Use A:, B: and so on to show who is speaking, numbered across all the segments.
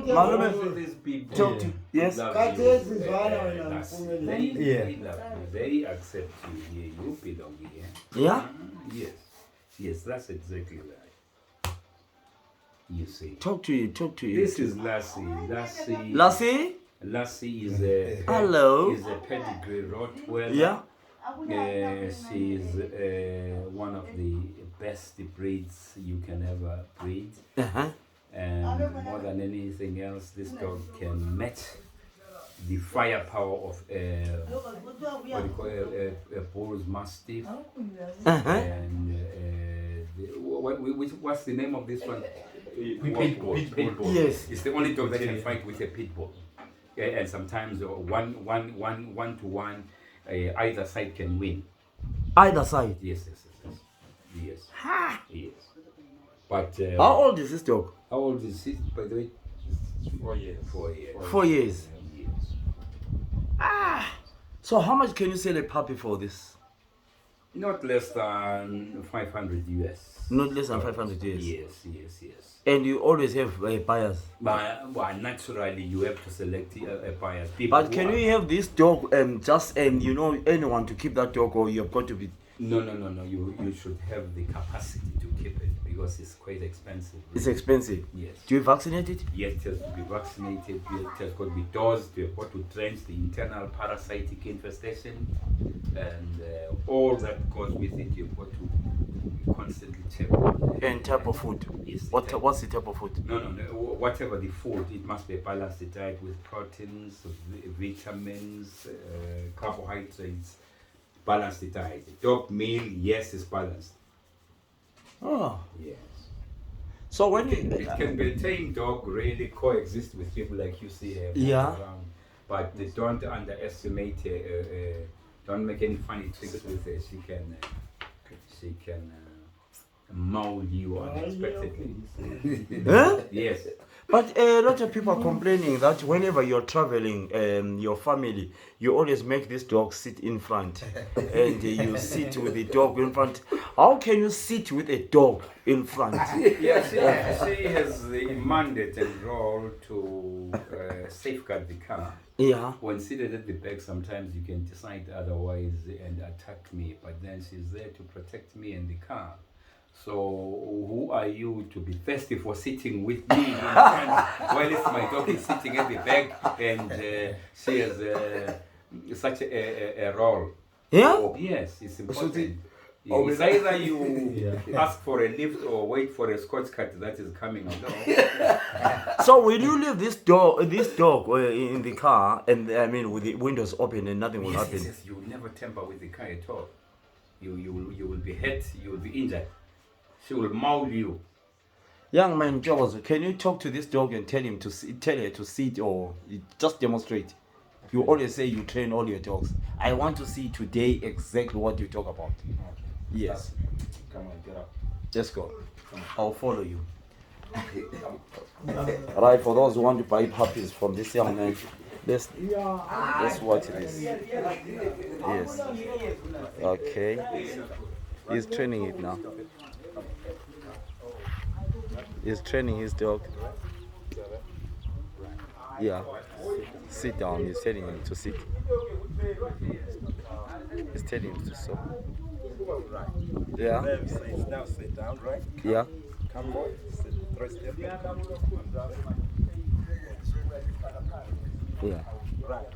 A: All these people
B: Talk to yes.
A: love
C: Kati
A: you.
C: ezivana wena
A: That's-
C: mfumeni.
A: they love you. They accept you here. You belong here.
B: Yeah?
A: Yes. Yes, that's exactly right. You see.
B: Talk to you.
A: This is Lassie.
B: Lassie?
A: Lassie is a
B: Hello.
A: is a pedigree Rottweiler.
B: Yeah.
A: She is one of the best breeds you can ever breed.
B: Uh-huh.
A: And more than anything else, this dog can match the firepower of what do you call a bull's mastiff.
B: Uh-huh.
A: And what's the name of this one? Pit bull.
B: Yes.
A: It's the only dog that can fight with a pit bull. And sometimes one to one, either side can win.
B: Either side.
A: Yes. Yes. But
B: How old is this dog?
A: how old is he, by the way?
D: 4 years.
A: 4 years.
B: 4 years.
A: Yes.
B: So how much can you sell a puppy for this?
A: Not less than 500 US.
B: Not less than 500 years.
A: Yes.
B: And you always have buyers.
A: But naturally, you have to select a buyer. People
B: But
A: who
B: can
A: are-
B: you have this dog just anyone to keep that dog, or you've got to be?
A: No. You should have the capacity to keep it because it's quite expensive.
B: It's expensive.
A: Yes.
B: Do you vaccinate it?
A: Yes, it has to be vaccinated. It has got to be dosed. You have got to drench the internal parasitic infestation, and all that goes with it. You've got to constantly check on.
B: And type of food.
A: Yes.
B: What's the type of food?
A: No. Whatever the food, it must be a balanced diet with proteins, vitamins, carbohydrates. Balanced diet. Dog meal, yes, is balanced.
B: Oh.
A: Yes.
B: So when
A: It can be a tame dog, really coexist with people like you see here.
B: Yeah.
A: Around. But they don't underestimate. Don't make any funny tricks with her. She can maul you unexpectedly.
B: Huh?
A: Yes.
B: But a lot of people are complaining that whenever you're traveling, your family, you always make this dog sit in front, and you sit with the dog in front. How can you sit with a dog in front?
A: Yes, she has the mandate and role to safeguard the car.
B: Yeah.
A: When seated at the back, sometimes you can decide otherwise and attack me, but then she's there to protect me and the car. So who are you to be thirsty for sitting with me in front while my dog is sitting at the back and she has such a role?
B: Yeah.
A: Oh, yes, it's important.
B: Oh,
A: It's either you ask for a lift or wait for a Scots cat that is coming along.
B: So will you leave this dog in the car, and I mean with the windows open and nothing will happen?
A: Yes, you will never tamper with the car at all. You will be hurt, you will be injured. She will maul you.
B: Young man Jaws, can you talk to this dog and tell her to sit, or just demonstrate? You always say you train all your dogs. I want to see today exactly what you talk about. Yes.
D: Come on, get up.
B: Let's go. I'll follow you. Right, for those who want to buy puppies from this young man, let's watch this. Yes. Okay. He's training it now. He's training his dog. Yeah. Sit down. He's telling him to sit. He's telling him to sit. Yeah.
D: Now sit down, right?
B: Yeah.
D: Come boy. Sit. 3 steps.
B: Yeah.
D: Right.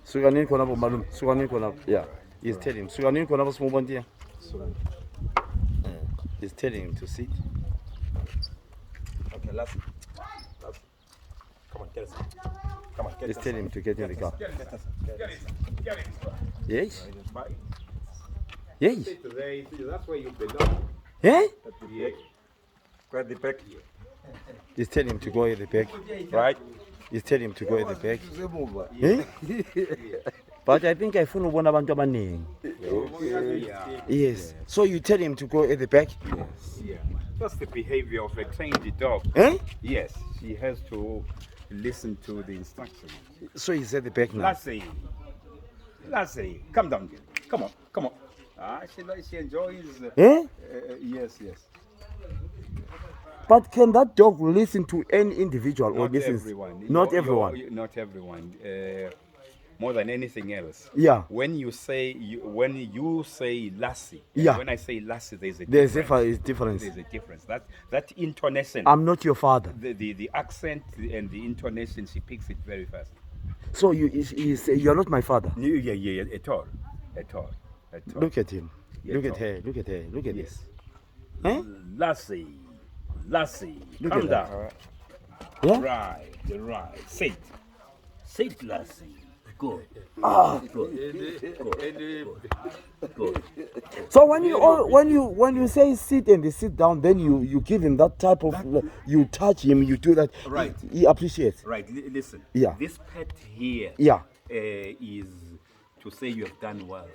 B: Suka nini khona malum? Suka nini khona? Yeah. He's telling him. Suka nini khona small here. He's telling him to sit.
D: Okay, last. Come on, get us. Come on, get
B: He's
D: us.
B: telling him to get in the car.
D: Get us.
B: Yes.
D: Right.
B: Yes.
A: Today, that's where you belong.
B: Yeah.
D: At the back. Go at the back.
B: He's telling him to go at the back.
D: Right.
B: He's telling him to go at the back. Eh? But I think I follow one abantu abaningi. Yes. So you tell him to go at the back?
A: Yeah. That's the behavior of a trained dog.
B: Eh?
A: Yes, she has to listen to the instructions.
B: So he's at the back now.
A: Lassie, come down here. Come on. She enjoys.
B: Eh?
A: Yes.
B: But can that dog listen to any individual or
A: Not
B: listens?
A: everyone.
B: Not everyone.
A: Not everyone. More than anything else.
B: Yeah.
A: When you say lassie, and
B: Yeah.
A: when I say lassie, there's a
B: There's
A: difference.
B: a difference.
A: There's a difference. That intonation,
B: I'm not your father.
A: the accent and the intonation, she picks it very fast.
B: So you're not my father.
A: Yeah, at all, at all, at all.
B: Look at him.
A: Yeah,
B: Look at
A: Tom.
B: her. Look at her. Look at
A: Yes.
B: this. Huh?
A: Lassie,
B: Look
A: calm
B: at that.
A: down.
B: Yeah?
A: Right. Sit, Lassie. Good. Good.
B: So when you say sit and they sit down, then you give him that type of you touch him, you do that.
A: Right.
B: He appreciates.
A: Right. Listen.
B: Yeah.
A: This pet here.
B: Yeah.
A: Is to say you have done well.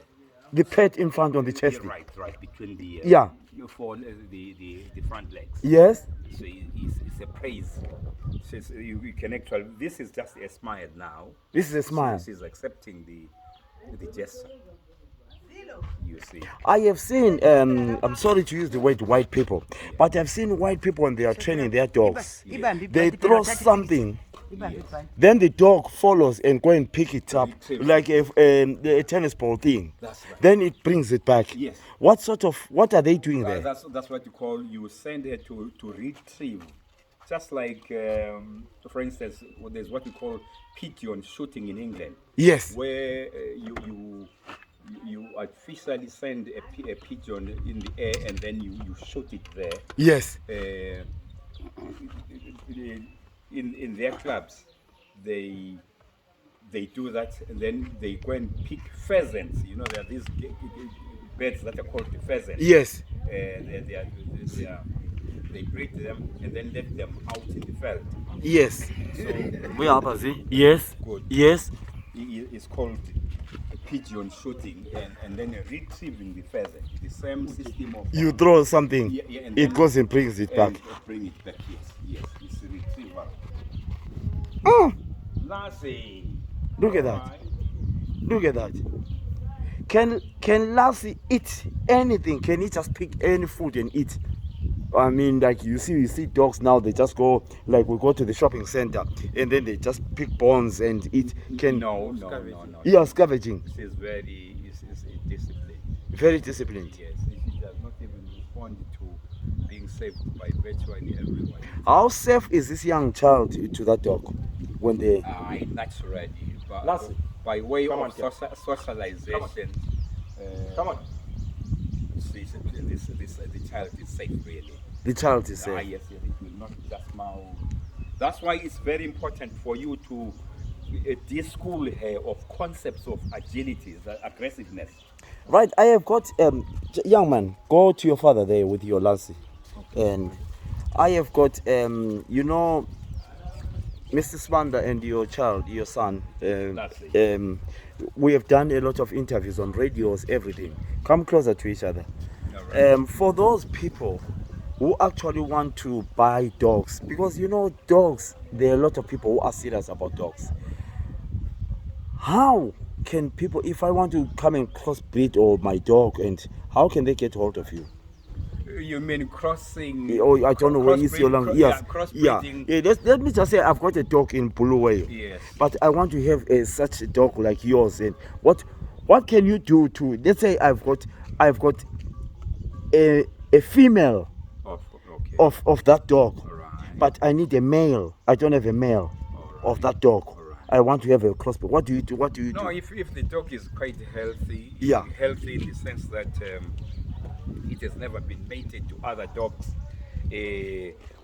B: The pet in front on the chest.
A: Yeah, right. Between the
B: Yeah.
A: for the front legs.
B: Yes.
A: So it's a praise. Says you can actually. This is just a smile now.
B: This is a smile.
A: She's accepting the gesture. You see.
B: I have seen, I'm sorry to use the word white people, but I've seen white people when they are training their dogs. They throw something, then the dog follows and go and pick it up, like a tennis ball thing.
A: That's right.
B: Then it brings it back.
A: Yes.
B: What are they doing there?
A: That's what you send her to retrieve. Just like, for instance, there's what we call pigeon shooting in England,
B: Yes.
A: where you artificially send a pigeon in the air and then you shoot it there.
B: Yes.
A: In their clubs, they do that, and then they go and pick pheasants. You know, there are these birds that are called pheasants.
B: Yes.
A: They breed them and then let them out in the field.
B: Yes. Yes.
A: Good.
B: Yes.
A: It's called pigeon shooting, and then retrieving the pheasant. The same system of
B: You throw something,
A: Yeah, and
B: it
A: then-
B: goes and brings it back.
A: and bring it back. Yes, it's retrieval.
B: Oh,
A: Lassie.
B: look at that.
A: Alright.
B: Look at that. Can Lassie eat anything? Can he just pick any food and eat? I mean, like you see dogs now, they just go, like we go to the shopping center and then they just pick bones and eat.
A: No.
B: Yeah, scavenging.
A: She's very disciplined.
B: Very disciplined.
A: Yes, she does not even respond to being saved by virtually everyone.
B: How safe is this young child to that dog when they?
A: Naturally, but
D: Lassie.
A: by way
D: Come
A: of
D: on, Kim.
A: socialization,
D: Come on.
A: the child is safe, really.
B: The child is safe.
A: Yes, it will not just mouth. That's why it's very important for you to de-school her of concepts of agility, aggressiveness.
B: Right, I have got young man. Go to your father there with your Lassie, and I have got Mr. Spanda and your child, your son.
A: Lassie.
B: We have done a lot of interviews on radios, everything. Come closer to each other. For those people who actually want to buy dogs, because dogs, there are a lot of people who are serious about dogs. How can people, if I want to come and crossbreed or my dog, and how can they get hold of you?
A: You mean crossing?
B: Oh, I don't know where is your language. Yes, yeah.
A: Crossbreeding.
B: Let me just say, I've got a dog in Bulawayo.
A: Yes.
B: But I want to have such a dog like yours. And what can you do to? Let's say I've got a female
A: Okay.
B: of that dog,
A: Alright.
B: but I need a male. I don't have a male of that dog.
A: Alright.
B: I want to have a crossbreed. What do you do? What do you
A: No,
B: do?
A: if the dog is quite healthy,
B: Yeah.
A: healthy in the sense that it has never been mated to other dogs,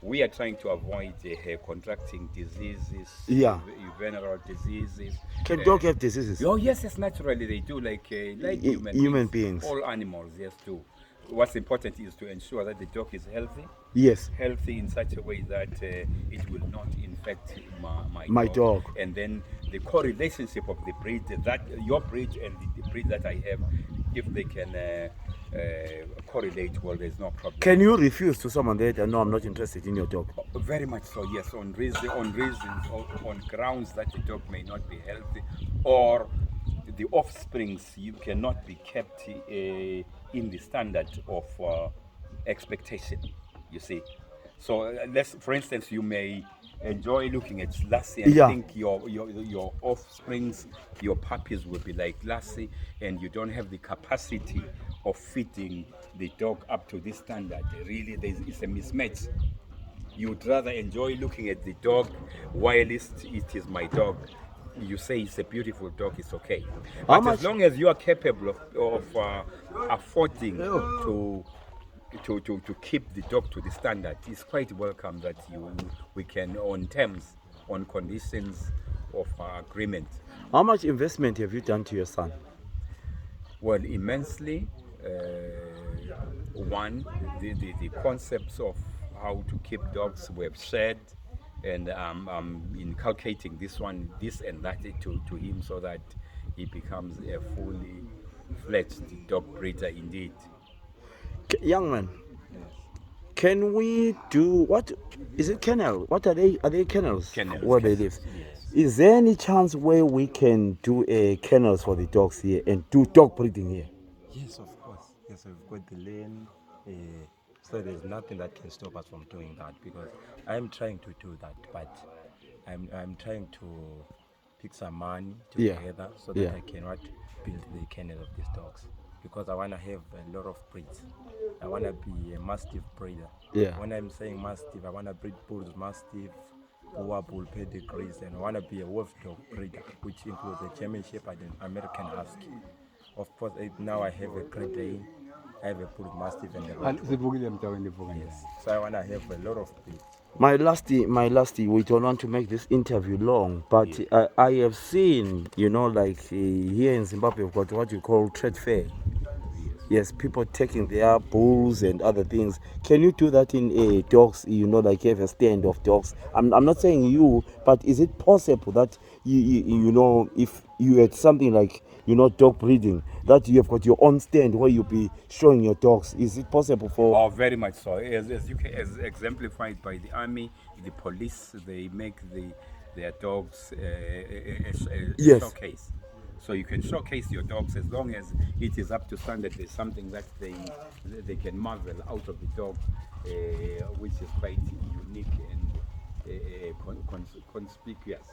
A: we are trying to avoid contracting diseases,
B: Yeah.
A: venereal diseases.
B: Can dog have diseases?
A: Oh yes, naturally they do, like
B: human beings.
A: All animals, yes, do. What's important is to ensure that the dog is healthy.
B: Yes.
A: Healthy in such a way that it will not infect
B: My dog.
A: And then the correlationship of the breed, that your breed and the breed that I have, if they can correlate, well, there's no problem.
B: Can you refuse to someone that no, I'm not interested in your dog?
A: Very much so, yes. On grounds that the dog may not be healthy, or the offsprings you cannot be kept in the standard of expectation. You see, So let's, for instance, you may enjoy looking at Lassie and
B: Yeah.
A: think your offsprings, your puppies will be like Lassie, and you don't have the capacity of feeding the dog up to this standard. Really, it's a mismatch. You'd rather enjoy looking at the dog while it is my dog. You say it's a beautiful dog, it's okay.
B: How
A: But
B: much-
A: as long as you are capable of affording to keep the dog to the standard, it's quite welcome that we can on terms, on conditions of agreement.
B: How much investment have you done to your son?
A: Well, immensely. One, the concepts of how to keep dogs were shared, and I'm inculcating this and that to him so that he becomes a fully fledged dog breeder indeed.
B: Young man, can we do what is it? Kennel? What are they? Are they kennels?
A: Kennels,
B: Where they live? Is there any chance where we can do a kennels for the dogs here and do dog breeding here?
D: Yes, of course. Yes, we've got the lane, so there's nothing that can stop us from doing that, because I'm trying to do that, but I'm trying to pick some money
B: Yeah.
D: together so that
B: Yeah.
D: I can build the kennel of these dogs, because I want to have a lot of breeds. I want to be a mastiff breeder.
B: Yeah.
D: When I'm saying mastiff, I want to breed bulls, mastiff, Boer bull pedigrees, and I want to be a wolf dog breeder, which includes a German Shepherd and American Husky. Of course, now I have a Great Dane, I have a bull mastiff, and a Rottweiler. Yes. So I want to have a lot of breeds.
B: My lasty, we don't want to make this interview long, but I have seen, like here in Zimbabwe, we've got what you call trade fair. Yes, people taking their bulls and other things. Can you do that in dogs? Like you have a stand of dogs. I'm not saying you, but is it possible that if you had something like dog breeding, that you have got your own stand where you be showing your dogs? Is it possible for?
A: Oh, very much so. As exemplified by the army, the police, they make their dogs a
B: Yes.
A: showcase. So you can showcase your dogs as long as it is up to standard. There's something that they can marvel out of the dog, which is quite unique and conspicuous.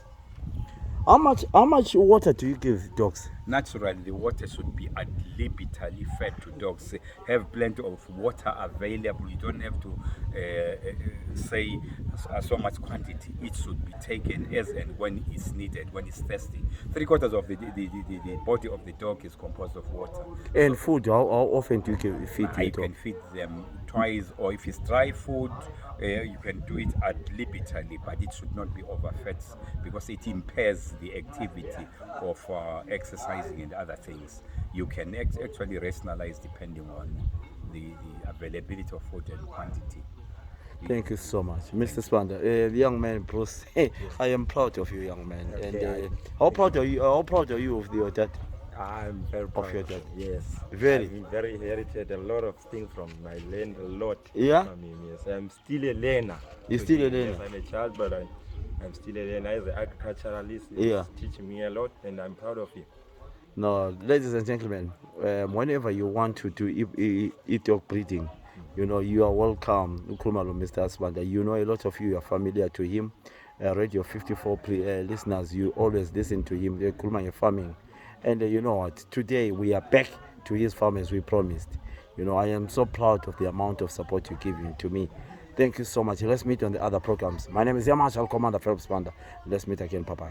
B: How much water do you give dogs?
A: Naturally, the water should be ad libitum fed to dogs. Have plenty of water available. You don't have to say so much quantity. It should be taken as and when it's needed, when it's thirsty. 3/4 of the body of the dog is composed of water.
B: And food, how often do you feed
A: I
B: the dog?
A: can feed them twice, or if it's dry food, you can do it ad libitum, but it should not be overfed because it impairs the activity of exercising and other things. You can actually rationalize depending on the availability of food and quantity.
B: Thank you so much, Mr. Spanda. Young man, Bruce, I am proud of you, young man.
D: Okay,
B: And how proud are you? How proud are you of your dad?
D: I'm very proud
B: your dad.
D: Yes.
B: Very.
D: I'm very inherited a lot of things from my land, a lot.
B: Yeah?
D: From him, yes. I'm still a learner.
B: You're still a
D: Yes,
B: learner?
D: I'm a child, but I'm still a learner. As an agriculturalist,
B: Yeah.
D: he's teaching me a lot, and I'm proud of him.
B: No, ladies and gentlemen, whenever you want to do dog breeding, you are welcome. Nkrumah Mr. Spanda. A lot of you are familiar to him. Radio 54 listeners, you always listen to him. Nkrumah Farming. And you know what? Today we are back to his farm as we promised. I am so proud of the amount of support you're giving to me. Thank you so much. Let's meet on the other programs. My name is Yamashal Commander Phelps Panda. Let's meet again. Bye-bye.